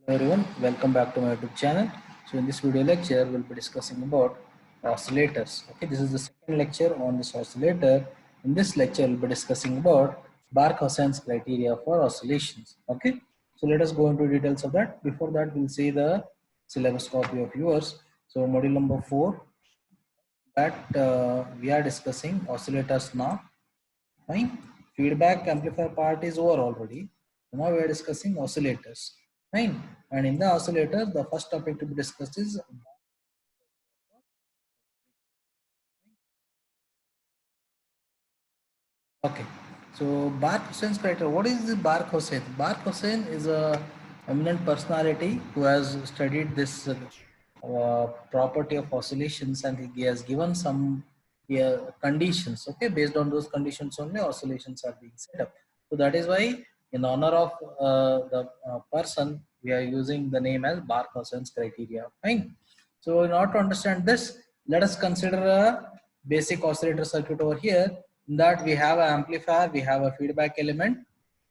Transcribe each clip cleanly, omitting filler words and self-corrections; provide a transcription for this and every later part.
Hello everyone, welcome back to my YouTube channel. So in this video lecture, we'll be discussing about oscillators. Okay, this is the second lecture on this oscillator. In this lecture, we'll be discussing about Barkhausen's criteria for oscillations. Okay, so let us go into details of that. Before that, we'll see the syllabus copy of yours. So module number 4, that we are discussing oscillators now. Fine. Feedback amplifier part is over already. Now we are discussing oscillators. Fine. And in the oscillator, the first topic to be discussed is okay. So Bark-Husain's criteria. What is the Bark-Hussain? Bark-Hussain is a eminent personality who has studied this property of oscillations, and he has given some conditions. Okay, based on those conditions only oscillations are being set up. So that is why, in honor of the person, we are using the name as Bark-Husain's criteria. Fine. So in order to understand this, let us consider a basic oscillator circuit over here. In that we have an amplifier, we have a feedback element,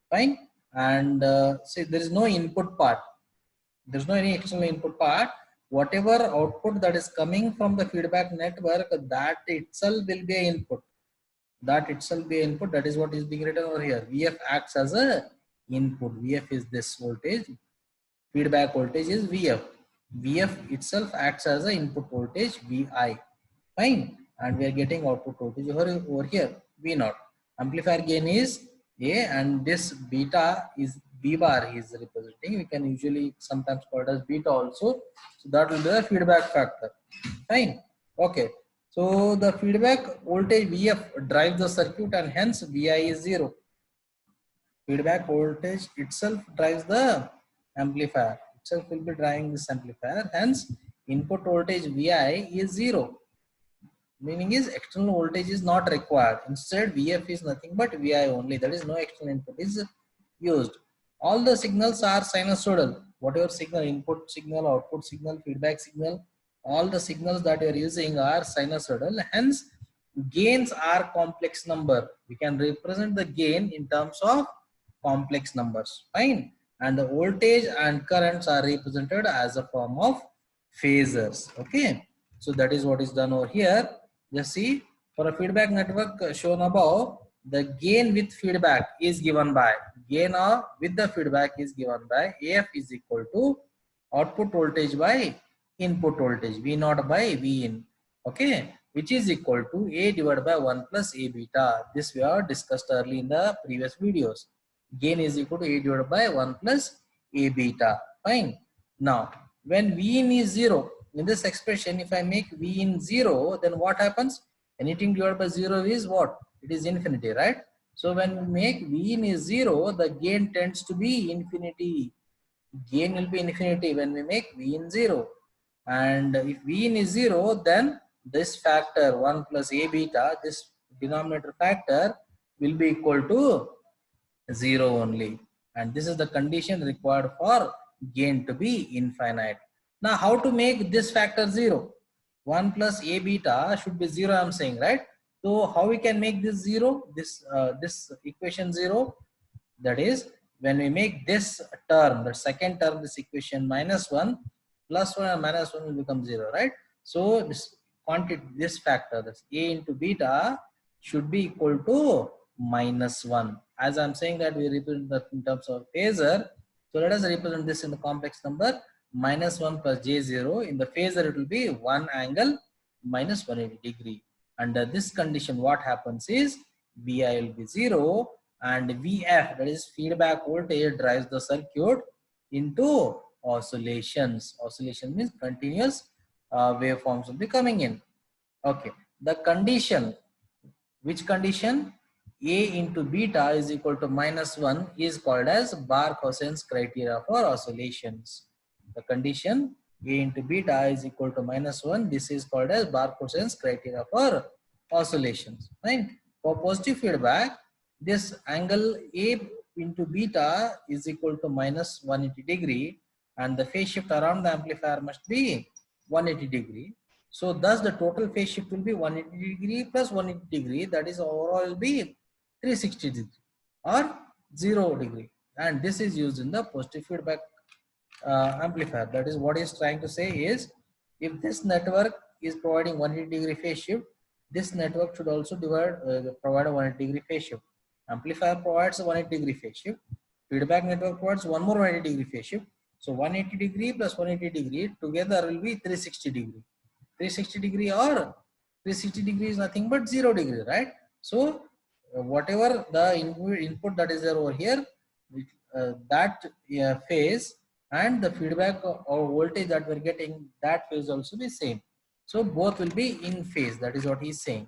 fine, and see there is no input part. There is no any external input part. Whatever output that is coming from the feedback network, that itself will be an input. That itself be an input. That is what is being written over here. VF acts as a input. VF is this voltage. Feedback voltage is VF. VF itself acts as a input voltage VI. Fine. And we are getting output voltage over here V naught. Amplifier gain is A, and this beta is B bar he is representing. We can usually sometimes call it as beta also. So that will be the feedback factor. Fine. Okay. So the feedback voltage VF drives the circuit, and hence VI is 0. Feedback voltage itself drives the amplifier. Itself will be driving this amplifier. Hence, input voltage VI is 0. Meaning is external voltage is not required. Instead, VF is nothing but VI only. That is no external input is used. All the signals are sinusoidal. Whatever signal, input signal, output signal, feedback signal, all the signals that you are using are sinusoidal. Hence, gains are complex number. We can represent the gain in terms of complex numbers. Fine. And the voltage and currents are represented as a form of phasors. Okay. So that is what is done over here. Just see, for a feedback network shown above, the gain with feedback is given by gain of with the feedback is given by AF is equal to output voltage by input voltage V naught by V in. Okay, which is equal to A divided by 1 plus A beta. This we have discussed early in the previous videos. Gain is equal to A divided by 1 plus A beta. Fine. Now, when V in is 0, in this expression, if I make V in 0, then what happens? Anything divided by 0 is what? It is infinity, right? So when we make V in is 0, the gain tends to be infinity. Gain will be infinity when we make V in 0. And if V in is 0, then this factor 1 plus A beta, this denominator factor will be equal to 0 only. And this is the condition required for gain to be infinite. Now, how to make this factor 0? 1 plus A beta should be 0, I'm saying, right? So, how we can make this 0? This equation 0, that is, when we make this term, the second term, this equation minus 1, plus 1 and minus 1 will become 0, right? So, this quantity, this factor, this A into beta should be equal to minus 1. As I'm saying that we represent that in terms of phasor. So let us represent this in the complex number minus 1 plus j0. In the phasor it will be 1 angle minus 180 degree. Under this condition what happens is VI will be 0 and VF, that is feedback voltage, drives the circuit into oscillations. Oscillation means continuous waveforms will be coming in. Okay, the condition, which condition? A into beta is equal to minus 1 is called as Barkhausen's criteria for oscillations. The condition A into beta is equal to minus 1, this is called as Barkhausen's criteria for oscillations. Right? For positive feedback, this angle A into beta is equal to minus 180 degree, and the phase shift around the amplifier must be 180 degree. So thus the total phase shift will be 180 degree plus 180 degree, that is overall will be 360 degree or 0 degree, and this is used in the positive feedback amplifier. That is what he's trying to say is, if this network is providing 180-degree phase shift, this network should also provide a 180-degree phase shift. Amplifier provides a 180-degree phase shift. Feedback network provides one more 180-degree phase shift. So 180-degree plus 180-degree together will be 360-degree. 360-degree or 360-degree is nothing but 0-degree, right? So whatever the input that is there over here, that phase and the feedback or voltage that we're getting, that phase also be same. So both will be in phase. That is what he's saying.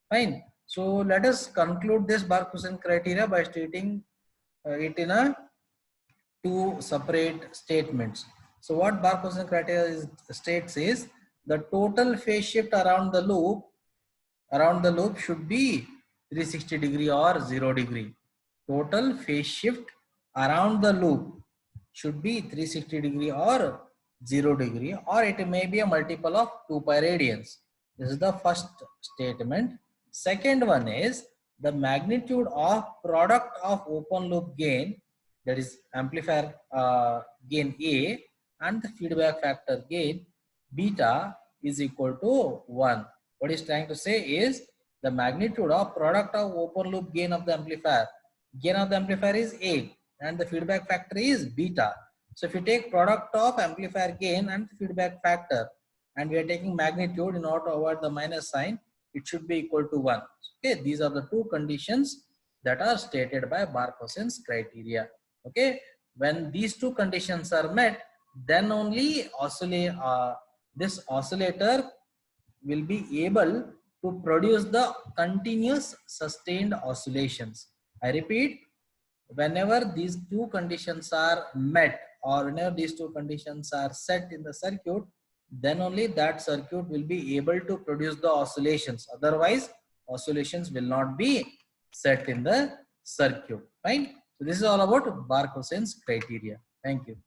Fine. So let us conclude this Bark-Hussein criteria by stating it in a two separate statements. So what Bark-Hussein criteria states is, the total phase shift around the loop should be 360-degree or 0-degree. Total phase shift around the loop should be 360-degree or 0-degree, or it may be a multiple of 2 pi radians. This is the first statement. Second one is, the magnitude of product of open loop gain, that is amplifier gain A, and the feedback factor gain beta is equal to 1. What he's trying to say is, the magnitude of product of open loop gain of the amplifier is A and the feedback factor is beta. So if you take product of amplifier gain and feedback factor, and we are taking magnitude in order to avoid the minus sign, it should be equal to 1. Okay, these are the two conditions that are stated by Bark-Hussein's criteria. Okay, when these two conditions are met, then only this oscillator will be able to produce the continuous sustained oscillations. I repeat, whenever these two conditions are met, or whenever these two conditions are set in the circuit, then only that circuit will be able to produce the oscillations. Otherwise, oscillations will not be set in the circuit. Fine. So this is all about Bark-Hussein's criteria. Thank you.